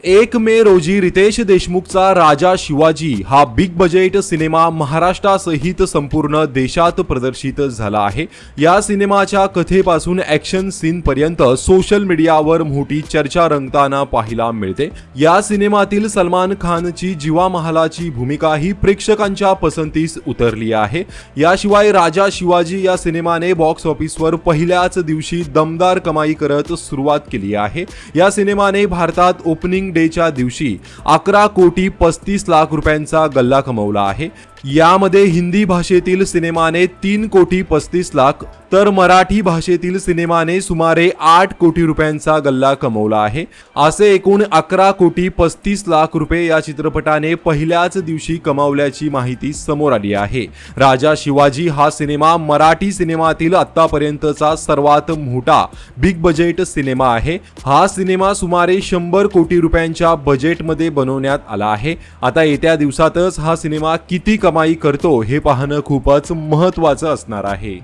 1 मे रोजी रितेश देशमुखचा राजा शिवाजी हा big budget cinema महाराष्ट्रासहित संपूर्ण देशात प्रदर्शित झाला आहे। या सिनेमाच्या कथेपासून ॲक्शन सीन पर्यंत सोशल मीडियावर मोठी चर्चा रंगताना पाहायला मिळते। या सिनेमातील सलमान खानची जीवा महालाची भूमिका ही प्रेक्षकांच्या पसंतीस उतरली आहे। याशिवाय राजा शिवाजी या सिनेमाने बॉक्स ऑफिसवर पहिल्याच दिवशी दमदार कमाई करत सुरुवात केली आहे। या सिनेमाने भारतात ओपनिंग डेच्या दिवशी 11 कोटी 35 लाख रुपयांचा गल्ला कमवला आहे। यामध्ये हिंदी भाषेतील सिनेमाने 3 कोटी 35 लाख तर मराठी भाषेतील सिनेमाने सुमारे 8 कोटी रुपयांचा गल्ला कमवला आहे। असे एकूण 11 कोटी 35 लाख रुपये या चित्रपटाने पहिल्याच दिवशी कमावल्याची माहिती समोर आली आहे। राजा शिवाजी हा सिनेमा मराठी सिनेमातील आतापर्यंतचा सर्वात मोठा बिग बजेट सिनेमा आहे। हा सिनेमा सुमारे 100 कोटी रुपयांच्या बजेटमध्ये बनवण्यात आला आहे। आता येत्या दिवसातच हा सिनेमा किती कमाई करतो हे पाहणं खूपच महत्त्वाचं असणार आहे।